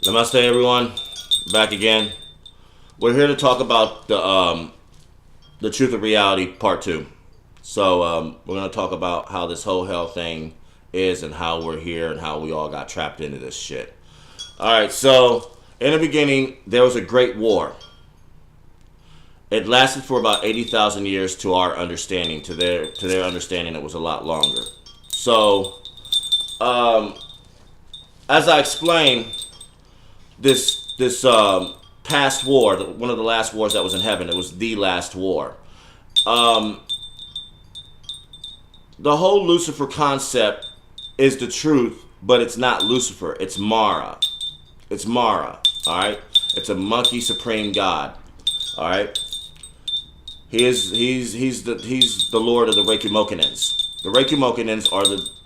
Namaste, everyone. Back again. We're here to talk about the truth of reality, part two. So we're gonna talk about how this whole hell thing is and how we're here and how we all got trapped into this shit. All right. So in the beginning, there was a great war. It lasted for about 80,000 years to our understanding. To their understanding, it was a lot longer. So, as I explained, this past war, one of the last wars that was in heaven, it was the last war. The whole Lucifer concept is the truth, but it's not Lucifer. It's Mara. It's Mara. All right. It's a monkey supreme god. All right. He's the lord of the Reiki-Mokanins. The Reiki-Mokanins are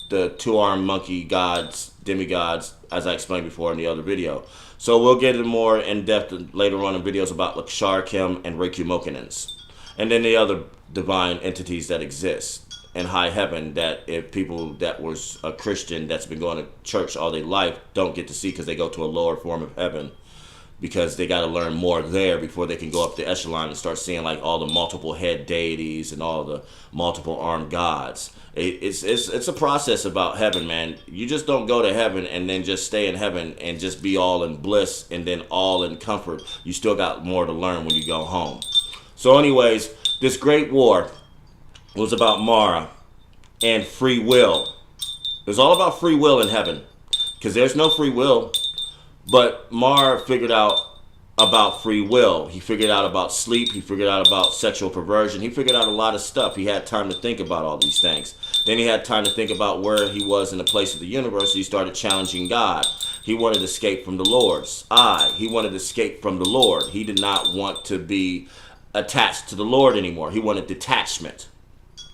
the two-armed monkey gods, demigods, as I explained before in the other video. So we'll get into more in depth later on in videos about Lakshar Kim and Reiki-Mokanins, and then the other divine entities that exist in high heaven that if people that was a Christian that's been going to church all their life don't get to see because they go to a lower form of heaven, because they got to learn more there before they can go up the echelon and start seeing like all the multiple head deities and all the multiple armed gods. It's a process about heaven, man. You just don't go to heaven and then just stay in heaven and just be all in bliss and then all in comfort. You still got more to learn when you go home. So anyways, this great war was about Mara and free will. It was all about free will in heaven because there's no free will. But Mar figured out about free will. He figured out about sleep. He figured out about sexual perversion. He figured out a lot of stuff. He had time to think about all these things. Then he had time to think about where he was in the place of the universe. He started challenging God. He wanted to escape from the Lord's eye. He wanted to escape from the Lord. He did not want to be attached to the Lord anymore. He wanted detachment.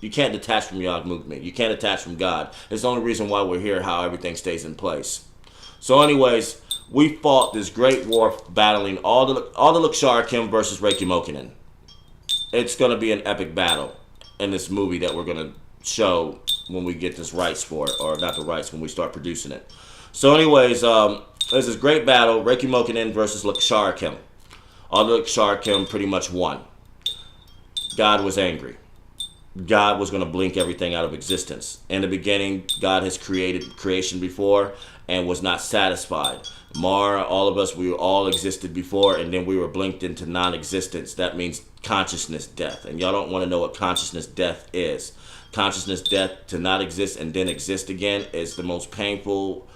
You can't detach from Yod movement. You can't detach from God. It's the only reason why we're here, how everything stays in place. So anyways, we fought this great war battling all the Lakshar Kim versus Reiki-Mokanin. It's going to be an epic battle in this movie that we're going to show when we get this rights for it, or not the rights, when we start producing it. So anyways, there's this great battle, Reiki-Mokanin versus Lakshar Kim. All the Lakshar Kim pretty much won. God was angry. God was going to blink everything out of existence. In the beginning, God has created creation before and was not satisfied. Mara, all of us, we all existed before, and then we were blinked into non-existence. That means consciousness death. And y'all don't want to know what consciousness death is. Consciousness death, to not exist and then exist again, is the most painful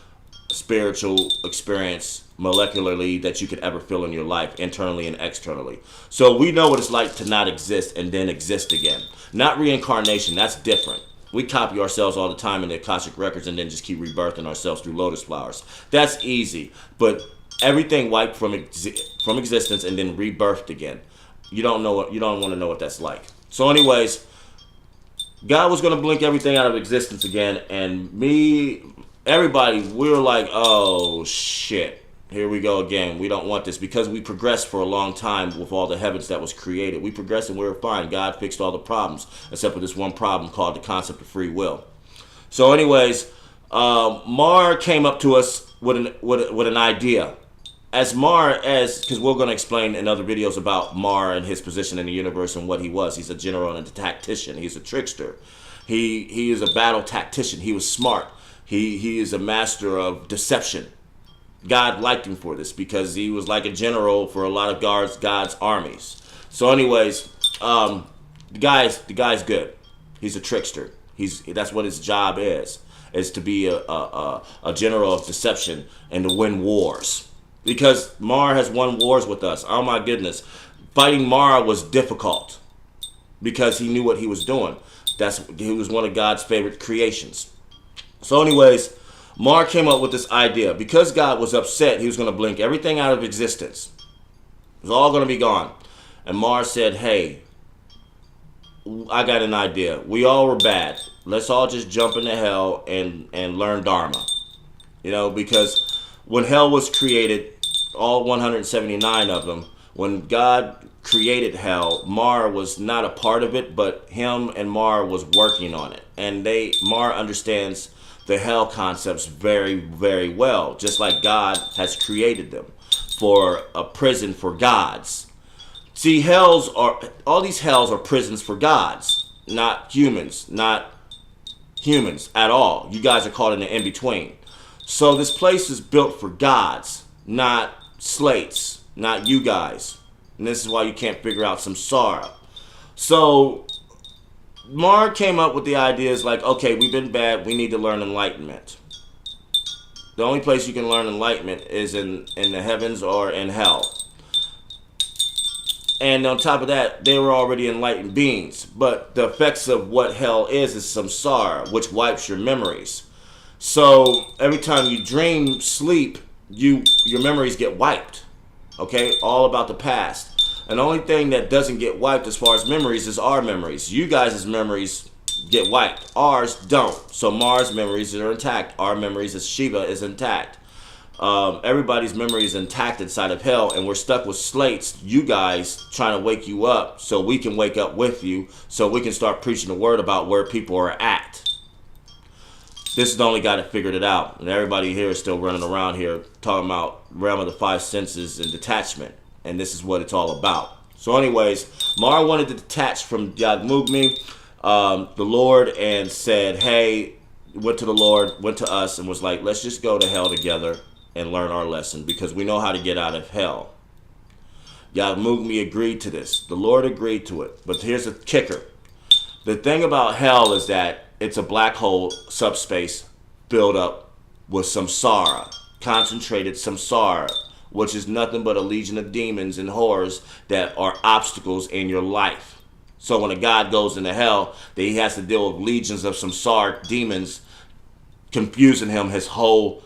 spiritual experience molecularly that you could ever feel in your life, internally and externally. So we know what it's like to not exist and then exist again. Not reincarnation, that's different. We copy ourselves all the time in the Akashic records and then just keep rebirthing ourselves through lotus flowers. That's easy, but everything wiped from existence and then rebirthed again. You don't want to know what that's like. So anyways, God was going to blink everything out of existence again, and everybody, we were like, oh shit, here we go again. We don't want this, because we progressed for a long time with all the heavens that was created. We progressed and we were fine. God fixed all the problems, except for this one problem called the concept of free will. So anyways, Mar came up to us with an idea. Because we're going to explain in other videos about Mar and his position in the universe and what he was. He's a general and a tactician. He's a trickster. He is a battle tactician. He was smart. He is a master of deception. God liked him for this because he was like a general for a lot of God's armies. So anyways, the guy's good. He's a trickster. That's what his job is to be a general of deception and to win wars. Because Mara has won wars with us. Oh my goodness. Fighting Mara was difficult because he knew what he was doing. He was one of God's favorite creations. So anyways, Mar came up with this idea. Because God was upset, he was going to blink everything out of existence. It was all going to be gone. And Mar said, hey, I got an idea. We all were bad. Let's all just jump into hell and learn Dharma. Because when hell was created, all 179 of them, when God created hell, Mar was not a part of it, but him and Mar was working on it. And Mar understands the hell concepts very, very well, just like God has created them for a prison for gods. See, all these hells are prisons for gods, not humans at all. You guys are caught in the in-between. So this place is built for gods, not slates, not you guys. And this is why you can't figure out samsara. So Mar came up with the ideas like, okay, we've been bad, we need to learn enlightenment. The only place you can learn enlightenment is in the heavens or in hell. And on top of that, they were already enlightened beings. But the effects of what hell is samsara, which wipes your memories. So every time you dream, sleep, your memories get wiped. Okay? All about the past. And the only thing that doesn't get wiped as far as memories is our memories. You guys' memories get wiped. Ours don't. So Mars' memories are intact. Our memories as Siva is intact. Everybody's memory is intact inside of hell, and we're stuck with slates, you guys, trying to wake you up so we can wake up with you, so we can start preaching the word about where people are at. This is the only guy that figured it out, and everybody here is still running around here talking about realm of the five senses and detachment, and this is what it's all about. So anyways, Mara wanted to detach from Yagmugmi, the Lord, and said, hey, went to the Lord, went to us, and was like, let's just go to hell together and learn our lesson, because we know how to get out of hell. Yagmugmi agreed to this. The Lord agreed to it. But here's a kicker. The thing about hell is that it's a black hole subspace filled up with samsara, concentrated samsara, which is nothing but a legion of demons and horrors that are obstacles in your life. So when a god goes into hell, he has to deal with legions of samsara demons, confusing him his whole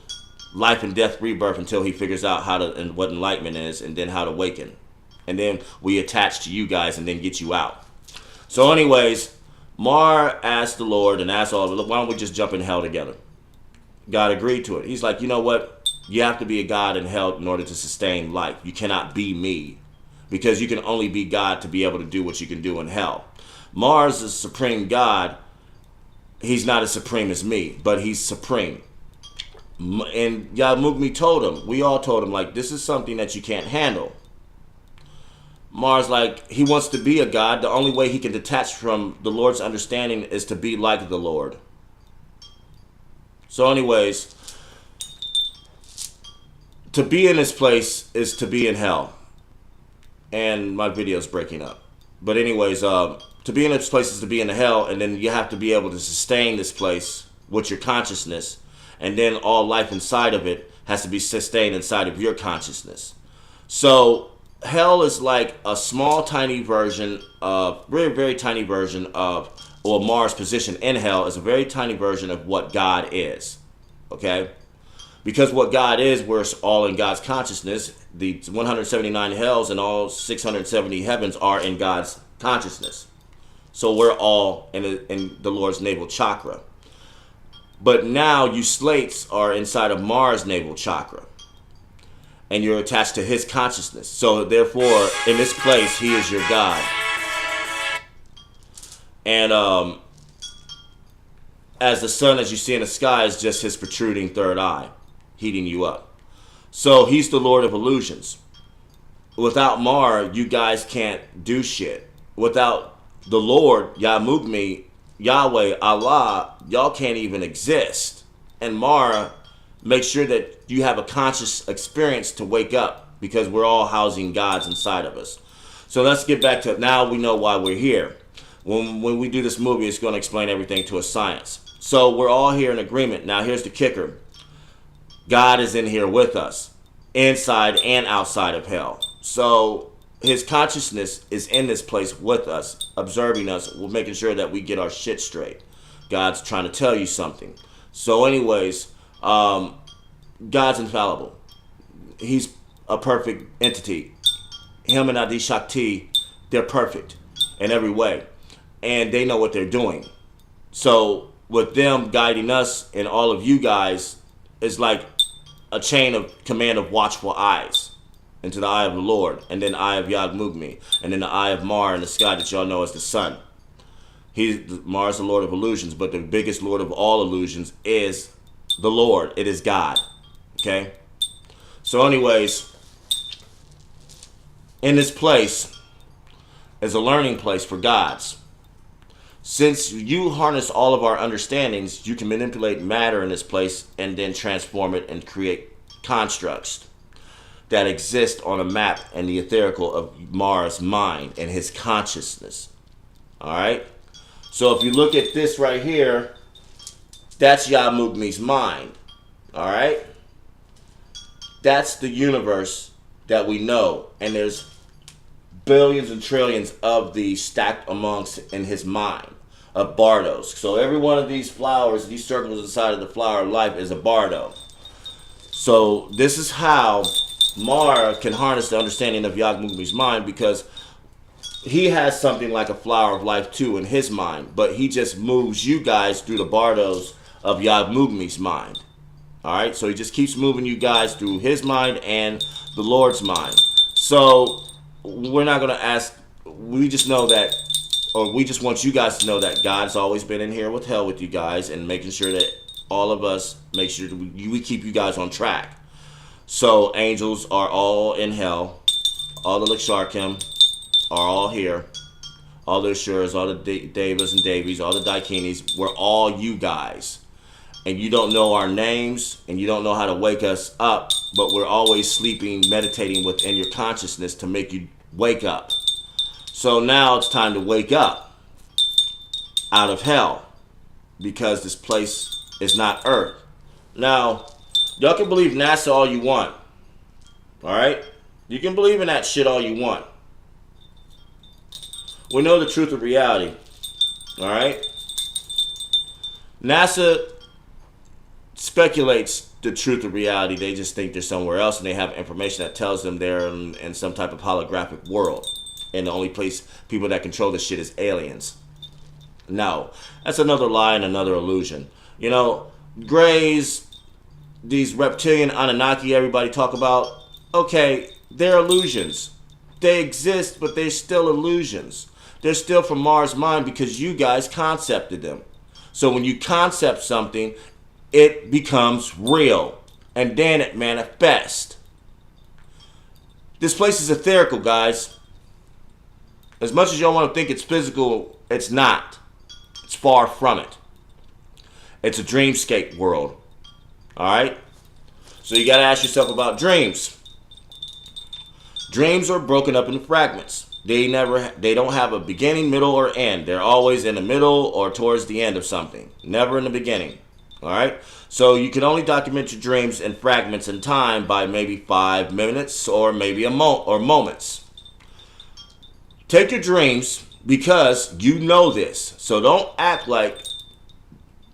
life and death rebirth until he figures out how to, and what enlightenment is, and then how to awaken. And then we attach to you guys and then get you out. So anyways, Mar asked the Lord and asked all of them, why don't we just jump in hell together? God agreed to it. He's like, you know what? You have to be a god in hell in order to sustain life. You cannot be me, because you can only be God to be able to do what you can do in hell. Mars is supreme God. He's not as supreme as me, but he's supreme. And Yagmugmi told him, we all told him, like, this is something that you can't handle. Mars, like, he wants to be a god. The only way he can detach from the Lord's understanding is to be like the Lord. So anyways, to be in this place is to be in hell. And my video's breaking up. But anyways, to be in this place is to be in hell, and then you have to be able to sustain this place with your consciousness. And then all life inside of it has to be sustained inside of your consciousness. So hell is like a small, tiny version of, very, very tiny version of, or Mars' position in hell is a very tiny version of what God is. Okay? Because what God is, we're all in God's consciousness. The 179 hells and all 670 heavens are in God's consciousness. So we're all in the Lord's navel chakra. But now you slates are inside of Mars' navel chakra. And you're attached to his consciousness. So therefore, in this place, he is your God. And as the sun, as you see in the sky, is just his protruding third eye, heating you up. So he's the Lord of illusions. Without Mar, you guys can't do shit. Without the Lord, Yagmugmi, Yahweh, Allah, y'all can't even exist. And Mara makes sure that you have a conscious experience to wake up, because we're all housing gods inside of us. So let's get back to, now we know why we're here. When we do this movie, it's going to explain everything to a science. So we're all here in agreement. Now here's the kicker. God is in here with us, inside and outside of hell. So his consciousness is in this place with us, observing us. We're making sure that we get our shit straight. God's trying to tell you something. So anyways, God's infallible. He's a perfect entity. Him and Adi Shakti, they're perfect in every way. And they know what they're doing. So with them guiding us and all of you guys is like a chain of command of watchful eyes. Into the eye of the Lord, and then the eye of Yagmugmi, and then the eye of Mar in the sky that y'all know as the sun. Mars, the Lord of illusions, but the biggest Lord of all illusions is the Lord. It is God. Okay? So anyways, in this place is a learning place for gods. Since you harness all of our understandings, you can manipulate matter in this place and then transform it and create constructs that exist on a map in the etherical of Mars' mind and his consciousness. Alright? So if you look at this right here, that's Yamugni's mind. Alright? That's the universe that we know. And there's billions and trillions of these stacked amongst in his mind of bardos. So every one of these flowers, these circles inside of the flower of life is a bardo. So this is how Mara can harness the understanding of Yamugni's mind, because he has something like a flower of life too in his mind, but he just moves you guys through the bardos of Yamugni's mind. Alright, so he just keeps moving you guys through his mind and the Lord's mind. So we're not going to ask, we just know that, or we just want you guys to know that God's always been in here with hell with you guys and making sure that all of us make sure that we keep you guys on track. So angels are all in hell. All the Laksharkim are all here. All the Ashuras, all the Devas and Devis, all the Daikinis, we're all you guys. And you don't know our names, and you don't know how to wake us up, but we're always sleeping, meditating within your consciousness to make you wake up. So now it's time to wake up out of hell, because this place is not Earth. Now, y'all can believe NASA all you want. Alright? You can believe in that shit all you want. We know the truth of reality. Alright? NASA speculates the truth of reality. They just think they're somewhere else, and they have information that tells them they're in some type of holographic world, and the only place people that control this shit is aliens. No, that's another lie and another illusion. You know, Greys, these reptilian Anunnaki everybody talk about, okay, they're illusions. They exist, but they're still illusions. They're still from Mars' mind because you guys concepted them. So when you concept something, it becomes real, and then it manifests. This place is etherical, guys. As much as y'all want to think it's physical, it's not. It's far from it. It's a dreamscape world. Alright? So you got to ask yourself about dreams. Dreams are broken up into fragments. They don't have a beginning, middle, or end. They're always in the middle or towards the end of something. Never in the beginning. Alright? So you can only document your dreams in fragments in time by maybe 5 minutes or maybe moments. Take your dreams because you know this. So don't act like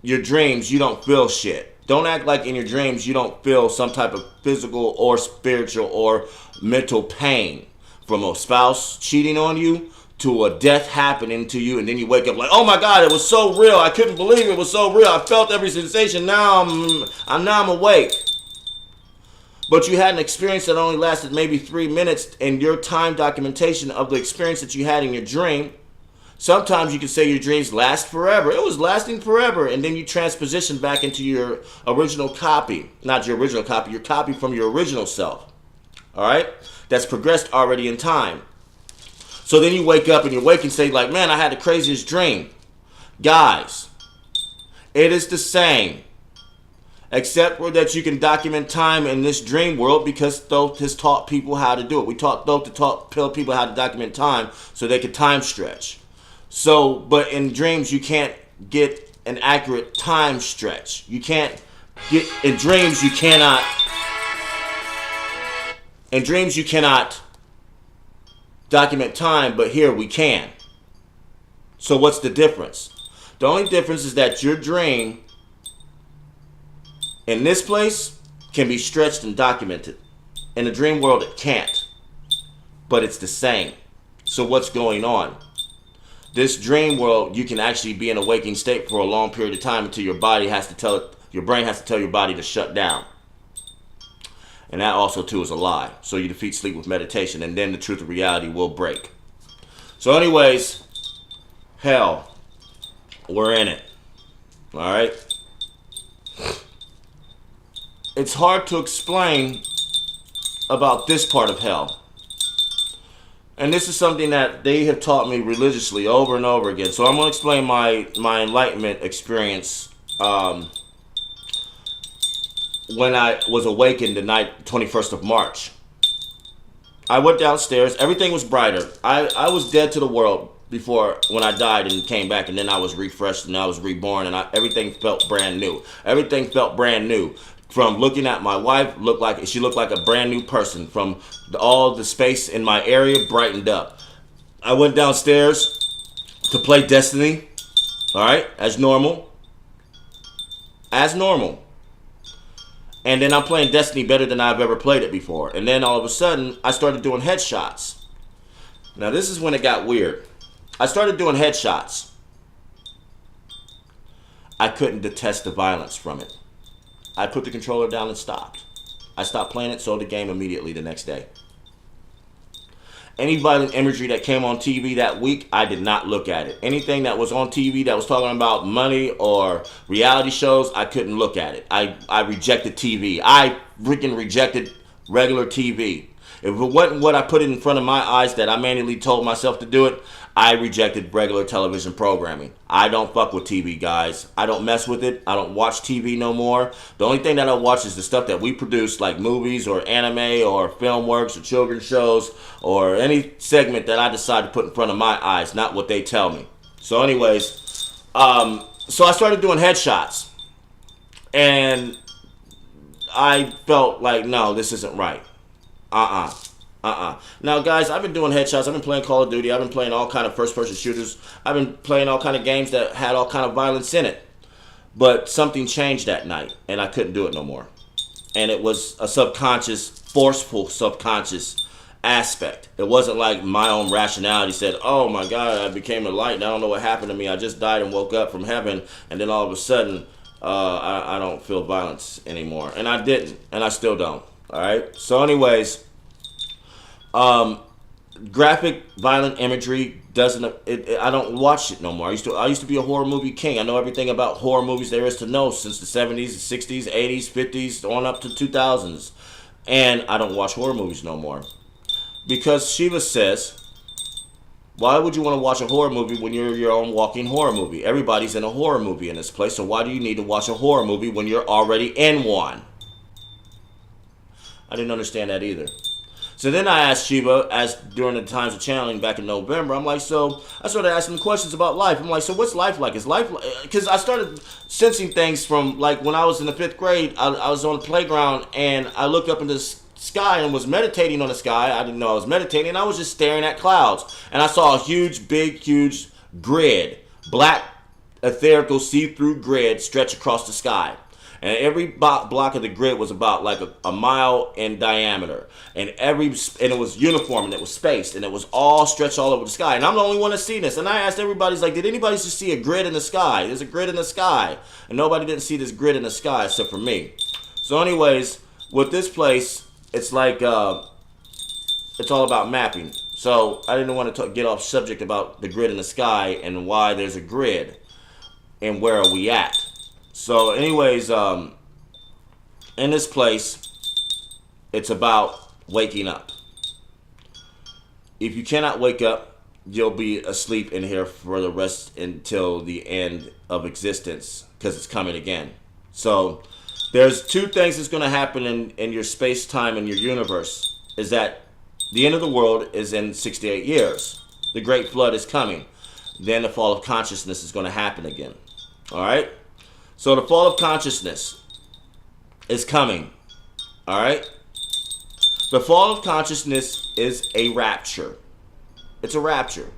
your dreams you don't feel shit. Don't act like in your dreams you don't feel some type of physical or spiritual or mental pain from a spouse cheating on you to a death happening to you, and then you wake up like, oh my God, it was so real. I couldn't believe it was so real. I felt every sensation. Now I'm awake. But you had an experience that only lasted maybe 3 minutes, and your time documentation of the experience that you had in your dream, sometimes you can say your dreams last forever. It was lasting forever, and then you transposition back into your original copy. Not your original copy, your copy from your original self. All right? That's progressed already in time. So then you wake up and you're awake and say like, man, I had the craziest dream. Guys, it is the same. Except for that you can document time in this dream world because Thoth has taught people how to do it. We taught Thoth to tell people how to document time so they could time stretch. So, but in dreams you can't get an accurate time stretch. You can't get, in dreams you cannot document time, but here we can. So what's the difference? The only difference is that your dream in this place can be stretched and documented. In the dream world it can't. But it's the same. So what's going on? This dream world, you can actually be in a waking state for a long period of time until your brain has to tell your body to shut down. And that also too is a lie. So you defeat sleep with meditation, and then the truth of reality will break. So anyways, hell. We're in it. All right? It's hard to explain about this part of hell. And this is something that they have taught me religiously over and over again. So I'm going to explain my enlightenment experience when I was awakened the night 21st of March. I went downstairs. Everything was brighter. I was dead to the world before when I died and came back, and then I was refreshed and I was reborn, and everything felt brand new. Everything felt brand new. From looking at my wife, she looked like a brand new person. From all the space in my area brightened up. I went downstairs to play Destiny, all right, as normal. And then I'm playing Destiny better than I've ever played it before. And then all of a sudden, I started doing headshots. Now this is when it got weird. I started doing headshots. I couldn't detest the violence from it. I put the controller down and stopped. I stopped playing it, sold the game immediately the next day. Any violent imagery that came on TV that week, I did not look at it. Anything that was on TV that was talking about money or reality shows, I couldn't look at it. I rejected TV. I freaking rejected regular TV. If it wasn't what I put in front of my eyes that I manually told myself to do it, I rejected regular television programming. I don't fuck with TV, guys. I don't mess with it. I don't watch TV no more. The only thing that I watch is the stuff that we produce, like movies or anime or film works or children's shows or any segment that I decide to put in front of my eyes, not what they tell me. So anyways, so I started doing headshots. And I felt like, no, this isn't right. Now, guys, I've been doing headshots. I've been playing Call of Duty. I've been playing all kind of first-person shooters. I've been playing all kind of games that had all kind of violence in it. But something changed that night, and I couldn't do it no more. And it was a subconscious, forceful subconscious aspect. It wasn't like my own rationality said, oh, my God, I became a light, and I don't know what happened to me. I just died and woke up from heaven, and then all of a sudden, I don't feel violence anymore. And I didn't, and I still don't. All right. So, anyways, graphic, violent imagery doesn't. I don't watch it no more. I used to be a horror movie king. I know everything about horror movies there is to know since the 70s, 60s, 80s, 50s, on up to 2000s, and I don't watch horror movies no more because Siva says, why would you want to watch a horror movie when you're your own walking horror movie? Everybody's in a horror movie in this place, so why do you need to watch a horror movie when you're already in one? I didn't understand that either. So then I asked Shiva, during the times of channeling back in November, I'm like, so I started asking him questions about life. I'm like, so what's life like? Is life like, because I started sensing things from, like, when I was in the 5th grade, I was on the playground, and I looked up into the sky and was meditating on the sky. I didn't know I was meditating. I was just staring at clouds. And I saw a huge grid, black, etherical, see-through grid stretch across the sky. And every block of the grid was about like a mile in diameter. And it was uniform and it was spaced and it was all stretched all over the sky. And I'm the only one that's seen this. And I asked everybody, like, did anybody just see a grid in the sky? There's a grid in the sky. And nobody didn't see this grid in the sky except for me. So anyways, with this place, it's like, it's all about mapping. So I didn't want to get off subject about the grid in the sky and why there's a grid and where are we at. So anyways, in this place, it's about waking up. If you cannot wake up, you'll be asleep in here for the rest until the end of existence, because it's coming again. So there's two things that's going to happen in your space-time and your universe, is that the end of the world is in 68 years. The Great Flood is coming. Then the fall of consciousness is going to happen again. All right? So the fall of consciousness is coming. All right? The fall of consciousness is a rapture. It's a rapture.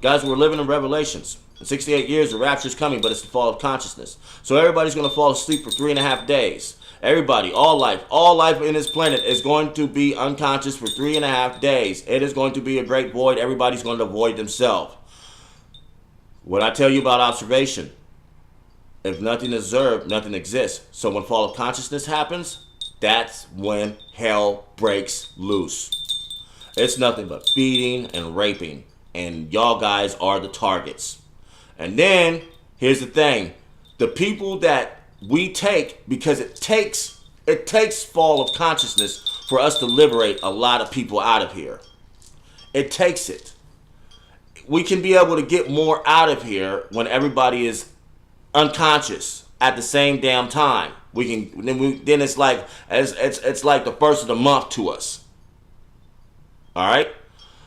Guys, we're living in Revelations. In 68 years, the rapture is coming, but it's the fall of consciousness. So everybody's going to fall asleep for 3.5 days. Everybody, all life in this planet is going to be unconscious for 3.5 days. It is going to be a great void. Everybody's going to void themselves. What I tell you about observation, if nothing is observed, nothing exists. So when fall of consciousness happens, that's when hell breaks loose. It's nothing but beating and raping. And y'all guys are the targets. And then Here's the thing. The people that we take, because it takes fall of consciousness for us to liberate a lot of people out of here. It takes it. We can be able to get more out of here when everybody is unconscious at the same damn time. Then it's like it's like the first of the month to us. All right?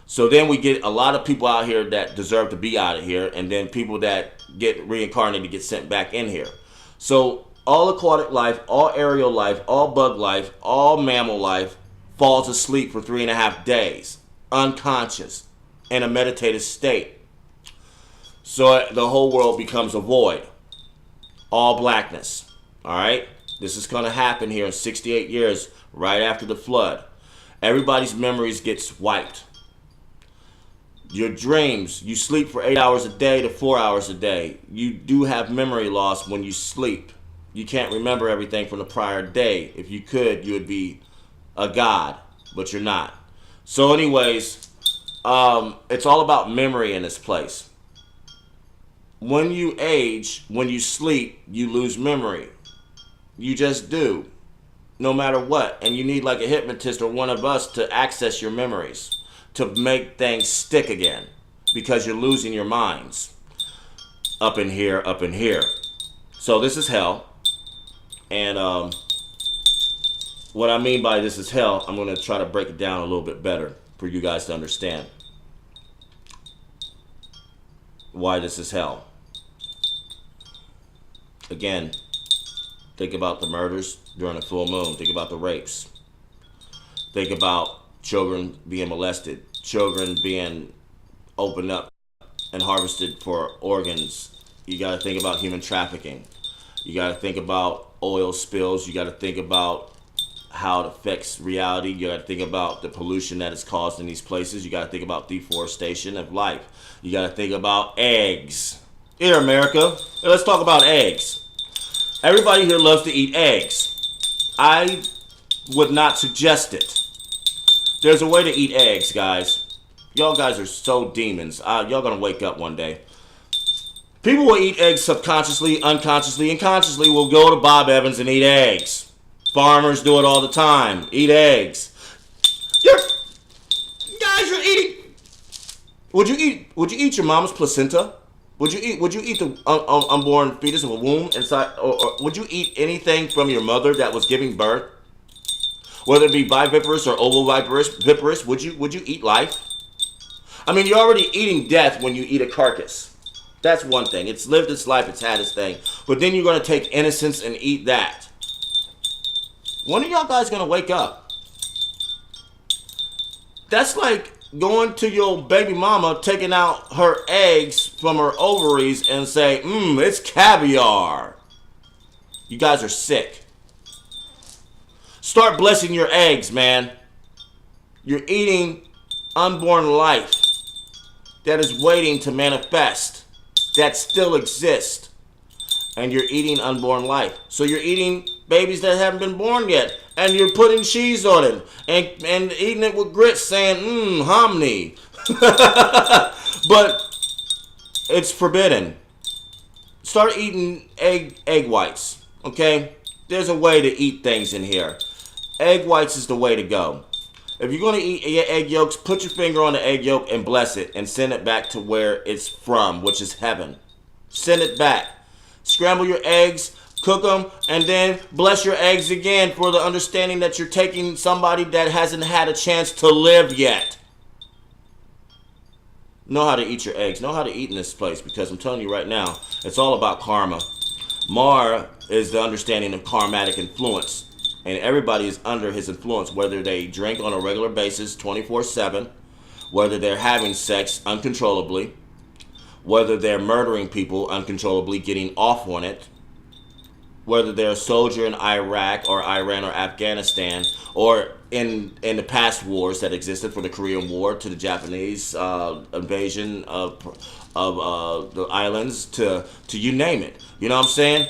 So then we get a lot of people out here that deserve to be out of here, and then people that get reincarnated get sent back in here. So all aquatic life, all aerial life, all bug life, all mammal life falls asleep for 3.5 days, unconscious, in a meditative state. So the whole world becomes a void. All blackness. All right? This is going to happen here in 68 years, right after the flood. Everybody's memories gets wiped. Your dreams, you sleep for 8 hours a day to 4 hours a day. You do have memory loss when you sleep. You can't remember everything from the prior day. If you could, you would be a god, but you're not. So anyways, it's all about memory in this place. When you age, when you sleep, you lose memory. You just do, no matter what. And you need like a hypnotist or one of us to access your memories, to make things stick again, because you're losing your minds up in here, up in here. So this is hell. And what I mean by this is hell, I'm going to try to break it down a little bit better for you guys to understand why this is hell. Again, think about the murders during a full moon. Think about the rapes. Think about children being molested, children being opened up and harvested for organs. You got to think about human trafficking. You got to think about oil spills. You got to think about how it affects reality. You got to think about the pollution that is caused in these places. You got to think about deforestation of life. You got to think about eggs. Here, America, let's talk about eggs. Everybody here loves to eat eggs. I would not suggest it. There's a way to eat eggs, guys. Y'all guys are so demons. Y'all gonna wake up one day. People will eat eggs subconsciously, unconsciously, and consciously will go to Bob Evans and eat eggs. Farmers do it all the time. Eat eggs. You're eating. Would you eat your mama's placenta? Would you eat the unborn fetus of a womb inside, or would you eat anything from your mother that was giving birth? Whether it be viviparous or ovoviviparous, would you eat life? I mean, you're already eating death when you eat a carcass. That's one thing. It's lived its life, it's had its thing. But then you're going to take innocence and eat that. When are y'all guys going to wake up? That's like going to your baby mama, taking out her eggs from her ovaries and say, it's caviar. You guys are sick. Start blessing your eggs, man. You're eating unborn life that is waiting to manifest, that still exists. And you're eating unborn life. So you're eating babies that haven't been born yet. And you're putting cheese on it. And eating it with grits saying, hominy. But it's forbidden. Start eating egg whites. Okay? There's a way to eat things in here. Egg whites is the way to go. If you're going to eat your egg yolks, put your finger on the egg yolk and bless it. And send it back to where it's from, which is heaven. Send it back. Scramble your eggs, cook them, and then bless your eggs again for the understanding that you're taking somebody that hasn't had a chance to live yet. Know how to eat your eggs. Know how to eat in this place, because I'm telling you right now, it's all about karma. Mara is the understanding of karmatic influence. And everybody is under his influence, whether they drink on a regular basis 24/7, whether they're having sex uncontrollably, whether they're murdering people uncontrollably, getting off on it, whether they're a soldier in Iraq or Iran or Afghanistan, or in the past wars that existed, from the Korean War to the Japanese invasion of the islands to you name it. You know what I'm saying?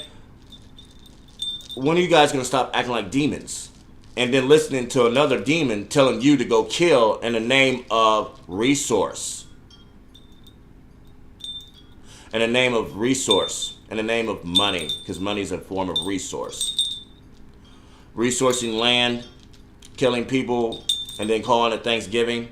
When are you guys going to stop acting like demons and then listening to another demon telling you to go kill in the name of resource? in the name of resource, in the name of money, because money is a form of resource. Resourcing land, killing people, and then calling it Thanksgiving,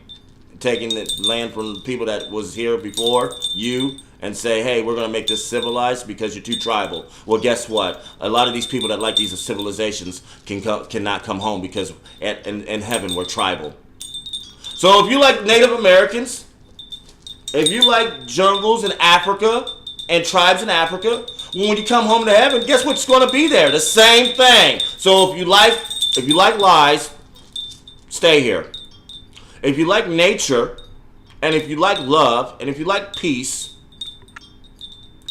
taking the land from the people that was here before you and say, hey, we're going to make this civilized because you're too tribal. Well, guess what? A lot of these people that like these civilizations cannot come home because in heaven we're tribal. So if you like Native Americans, if you like jungles in Africa and tribes in Africa, when you come home to heaven, guess what's going to be there? The same thing. So if you like lies, stay here. If you like nature, and if you like love, and if you like peace,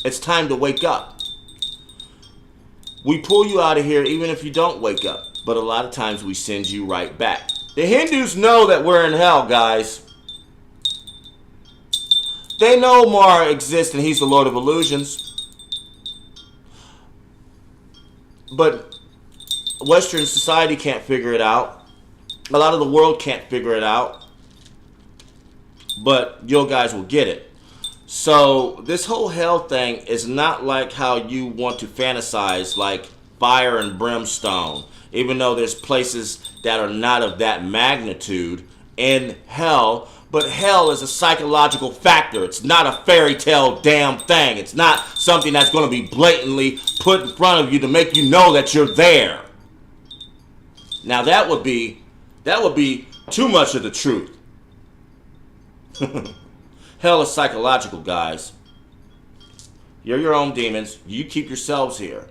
it's time to wake up. We pull you out of here even if you don't wake up, but a lot of times we send you right back. The Hindus know that we're in hell, guys. They know Mara exists and he's the Lord of Illusions. But Western society can't figure it out. A lot of the world can't figure it out. But you guys will get it. So this whole hell thing is not like how you want to fantasize, like fire and brimstone. Even though there's places that are not of that magnitude in hell. But hell is a psychological factor. It's not a fairy tale damn thing. It's not something that's going to be blatantly put in front of you to make you know that you're there. Now that would be too much of the truth. Hell is psychological, guys. You're your own demons. You keep yourselves here.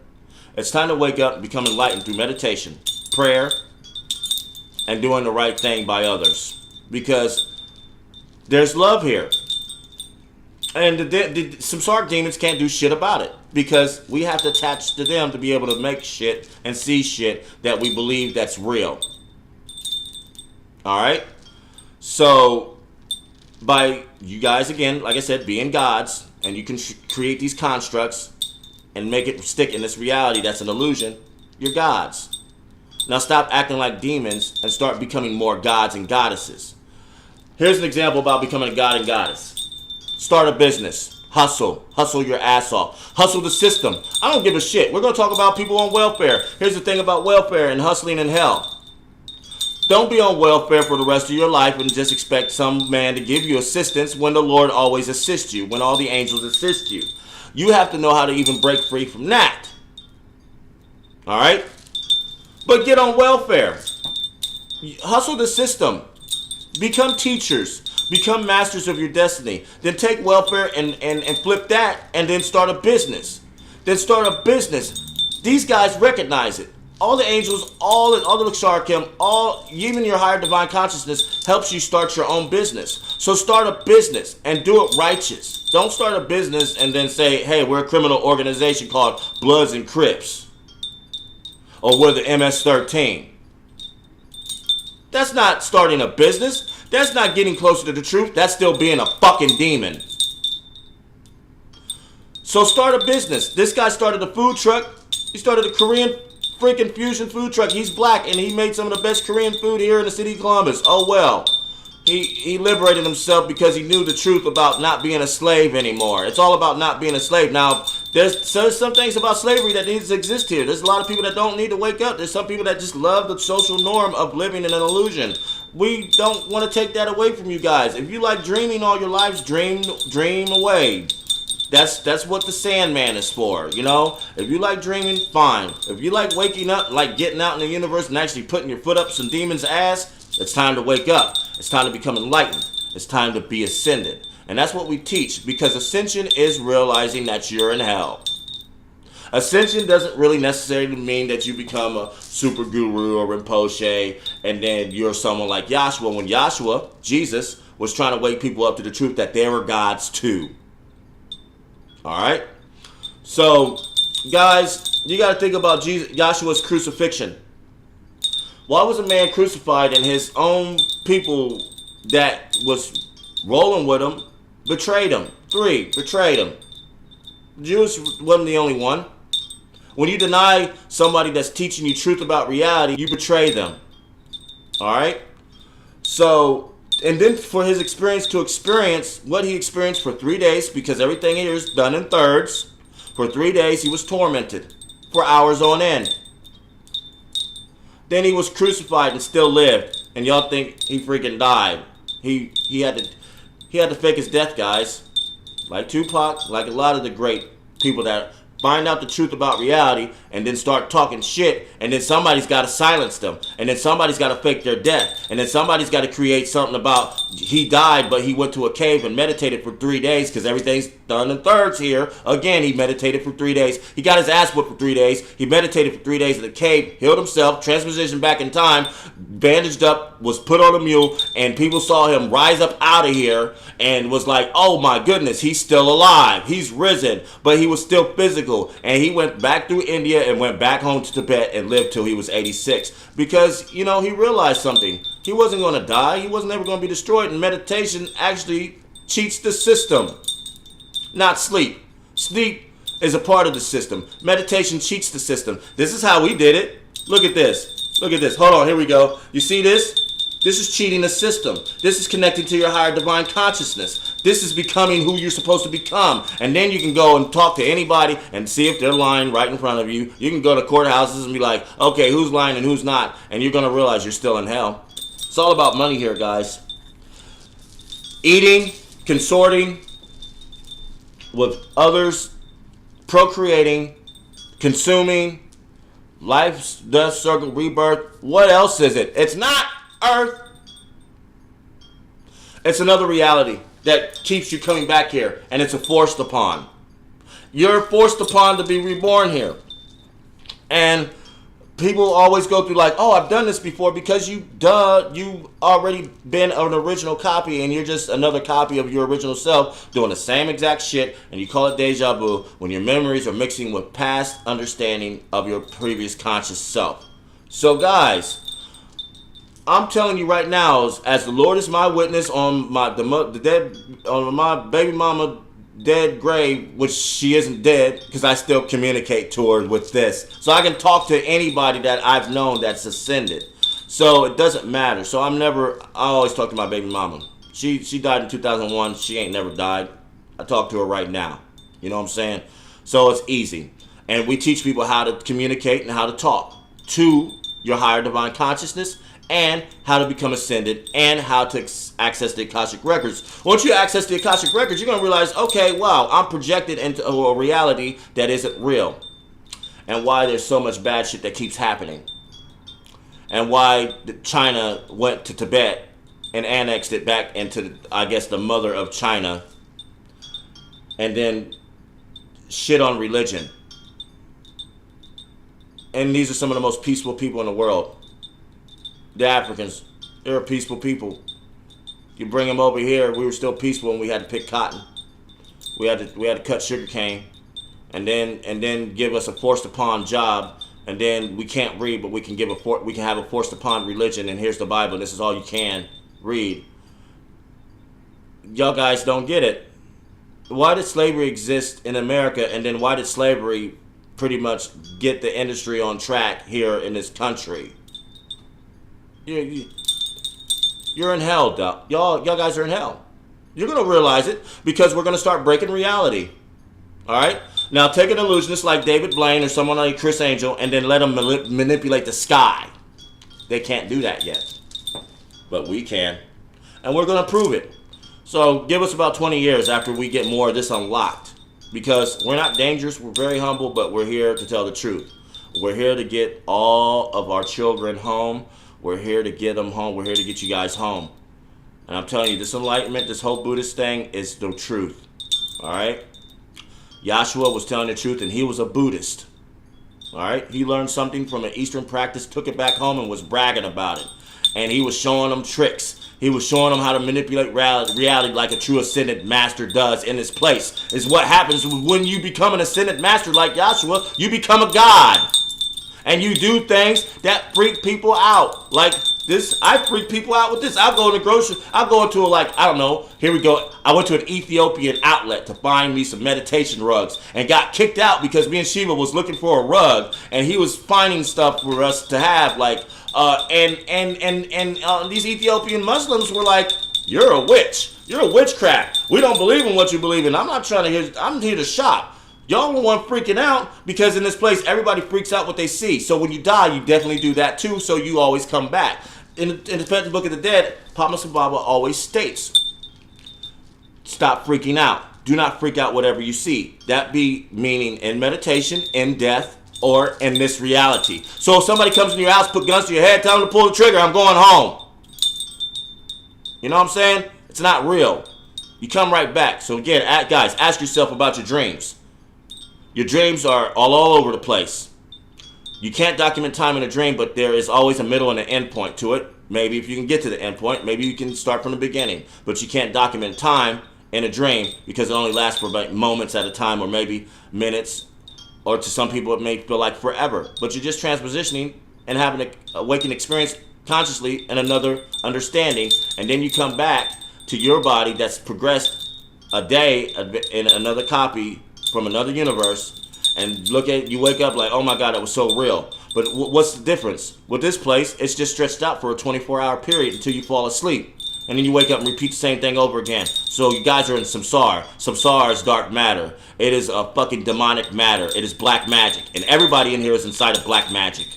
It's time to wake up and become enlightened through meditation, prayer, and doing the right thing by others. Because there's love here. And the samsaric demons can't do shit about it. Because we have to attach to them to be able to make shit and see shit that we believe that's real. Alright? So by you guys, again, like I said, being gods, and you can create these constructs and make it stick in this reality that's an illusion, you're gods. Now stop acting like demons and start becoming more gods and goddesses. Here's an example about becoming a god and goddess. Start a business. Hustle. Hustle your ass off. Hustle the system. I don't give a shit. We're going to talk about people on welfare. Here's the thing about welfare and hustling in hell. Don't be on welfare for the rest of your life and just expect some man to give you assistance when the Lord always assists you, when all the angels assist you. You have to know how to even break free from that. Alright? But get on welfare. Hustle the system. Become teachers. Become masters of your destiny. Then take welfare and flip that and then start a business. Then start a business. These guys recognize it. All the angels, all the Laksharkim, even your higher divine consciousness helps you start your own business. So start a business and do it righteous. Don't start a business and then say, hey, we're a criminal organization called Bloods and Crips. Or we're the MS-13. That's not starting a business. That's not getting closer to the truth. That's still being a fucking demon. So start a business. This guy started a food truck. He started a Korean freaking fusion food truck. He's black and he made some of the best Korean food here in the city of Columbus. Oh well. He liberated himself because he knew the truth about not being a slave anymore. It's all about not being a slave. Now, there's some things about slavery that needs to exist here. There's a lot of people that don't need to wake up. There's some people that just love the social norm of living in an illusion. We don't want to take that away from you guys. If you like dreaming all your lives, dream away. That's what the Sandman is for, you know? If you like dreaming, fine. If you like waking up, like getting out in the universe and actually putting your foot up some demon's ass, it's time to wake up. It's time to become enlightened. It's time to be ascended. And that's what we teach, because ascension is realizing that you're in hell. Ascension doesn't really necessarily mean that you become a super guru or Rinpoche and then you're someone like Yahshua, when Yahshua, Jesus, was trying to wake people up to the truth that they were gods too. Alright? So, guys, you got to think about Yahshua's crucifixion. Why was a man crucified and his own people that was rolling with him betrayed him? 3, betrayed him. Jews wasn't the only one. When you deny somebody that's teaching you truth about reality, you betray them. Alright? So, And then for his experience to experience what he experienced for 3 days, because everything here is done in thirds. For 3 days he was tormented for hours on end. Then he was crucified and still lived. And y'all think he freaking died. He had to fake his death, guys. Like Tupac, like a lot of the great people that find out the truth about reality and then start talking shit, and then somebody's got to silence them, and then somebody's got to fake their death, and then somebody's got to create something about he died but he went to a cave and meditated for 3 days because everything's done in thirds here. Again, he meditated for 3 days. He got his ass whipped for 3 days. He meditated for 3 days in the cave, healed himself, transpositioned back in time, bandaged up, was put on a mule, and people saw him rise up out of here and was like, oh my goodness, he's still alive. He's risen, but he was still physical. And he went back through India and went back home to Tibet and lived till he was 86. Because, he realized something. He wasn't going to die. He wasn't ever going to be destroyed. And meditation actually cheats the system, not sleep. Sleep is a part of the system. Meditation cheats the system. This is how we did it. Look at this. Look at this. Hold on. Here we go. You see this? This is cheating the system. This is connecting to your higher divine consciousness. This is becoming who you're supposed to become. And then you can go and talk to anybody and see if they're lying right in front of you. You can go to courthouses and be like, okay, who's lying and who's not? And you're going to realize you're still in hell. It's all about money here, guys. Eating, consorting with others, procreating, consuming, life's death circle, rebirth. What else is it? It's not Earth. It's another reality that keeps you coming back here, and it's a forced upon. You're forced upon to be reborn here. And people always go through like, oh, I've done this before, because you already been an original copy, and you're just another copy of your original self doing the same exact shit, and you call it deja vu when your memories are mixing with past understanding of your previous conscious self. So guys, I'm telling you right now, as the Lord is my witness on my baby mama dead grave, which she isn't dead, because I still communicate to her with this. So I can talk to anybody that I've known that's ascended. So it doesn't matter. So I always talk to my baby mama. She died in 2001. She ain't never died. I talk to her right now. You know what I'm saying? So it's easy. And we teach people how to communicate and how to talk to your higher divine consciousness, and how to become ascended, and how to access the Akashic Records. Once you access the Akashic Records, you're going to realize, okay, wow, I'm projected into a reality that isn't real. And why there's so much bad shit that keeps happening. And why China went to Tibet and annexed it back into, I guess, the mother of China. And then shit on religion. And these are some of the most peaceful people in the world. The Africans, they're a peaceful people. You bring them over here, we were still peaceful when we had to pick cotton. We had to cut sugar cane, and then give us a forced upon job, and then we can't read, but we can have a forced upon religion. And here's the Bible. This is all you can read. Y'all guys don't get it. Why did slavery exist in America, and then why did slavery pretty much get the industry on track here in this country? You're in hell, dog. Y'all guys are in hell. You're going to realize it, because we're going to start breaking reality. All right? Now, take an illusionist like David Blaine or someone like Chris Angel, and then let them manipulate the sky. They can't do that yet. But we can. And we're going to prove it. So give us about 20 years after we get more of this unlocked. Because we're not dangerous. We're very humble, but we're here to tell the truth. We're here to get all of our children home. We're here to get them home. We're here to get you guys home. And I'm telling you, this enlightenment, this whole Buddhist thing is the truth. All right? Yahshua was telling the truth, and he was a Buddhist. All right? He learned something from an Eastern practice, took it back home, and was bragging about it. And he was showing them tricks. He was showing them how to manipulate reality like a true ascended master does in this place. Is what happens when you become an ascended master like Yahshua. You become a god. And you do things that freak people out. Like this, I freak people out with this. I'll go into here we go. I went to an Ethiopian outlet to find me some meditation rugs and got kicked out because me and Siva was looking for a rug, and he was finding stuff for us to have, like, and these Ethiopian Muslims were like, You're a witch. You're a witchcraft. We don't believe in what you believe in. I'm not trying to hear. I'm here to shop. Y'all the one freaking out because in this place, everybody freaks out what they see. So when you die, you definitely do that too. So you always come back. In the Book of the Dead, Papa Baba always states, stop freaking out. Do not freak out whatever you see. That be meaning in meditation, in death, or in this reality. So if somebody comes in your house, put guns to your head, tell them to pull the trigger, I'm going home. You know what I'm saying? It's not real. You come right back. So again, guys, ask yourself about your dreams. Your dreams are all over the place. You can't document time in a dream, but there is always a middle and an end point to it. Maybe if you can get to the end point, maybe you can start from the beginning. But you can't document time in a dream because it only lasts for like moments at a time, or maybe minutes, or to some people it may feel like forever. But you're just transpositioning and having an awakened experience consciously and another understanding, and then you come back to your body that's progressed a day in another copy from another universe, and look at you wake up like, oh my God, that was so real. But what's the difference? With this place, it's just stretched out for a 24-hour period until you fall asleep. And then you wake up and repeat the same thing over again. So you guys are in samsara. Samsara is dark matter. It is a fucking demonic matter. It is black magic. And everybody in here is inside of black magic.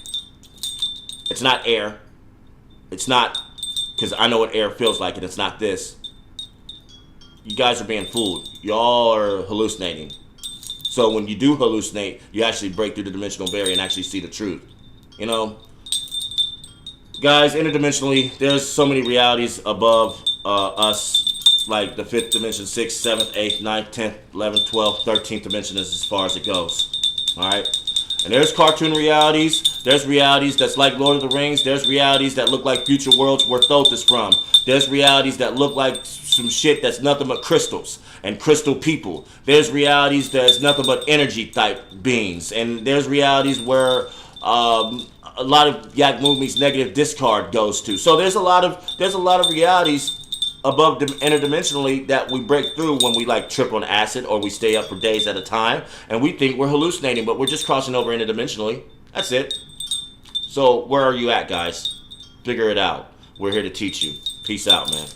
It's not air. It's not, because I know what air feels like, and it's not this. You guys are being fooled. Y'all are hallucinating. So when you do hallucinate, you actually break through the dimensional barrier and actually see the truth. You know, guys, interdimensionally, there's so many realities above us, like the 5th dimension, 6th, 7th, 8th, 9th, 10th, 11th, 12th, 13th dimension is as far as it goes. All right? And there's cartoon realities. There's realities that's like Lord of the Rings. There's realities that look like future worlds where Thoth is from. There's realities that look like some shit that's nothing but crystals and crystal people. There's realities that's nothing but energy type beings. And there's realities where a lot of Yak Mumi's negative discard goes to. So there's a lot of realities above interdimensionally that we break through when we like trip on acid or we stay up for days at a time and we think we're hallucinating, but we're just crossing over interdimensionally. That's it. So where are you at, guys? Figure it out. We're here to teach you. Peace out, man.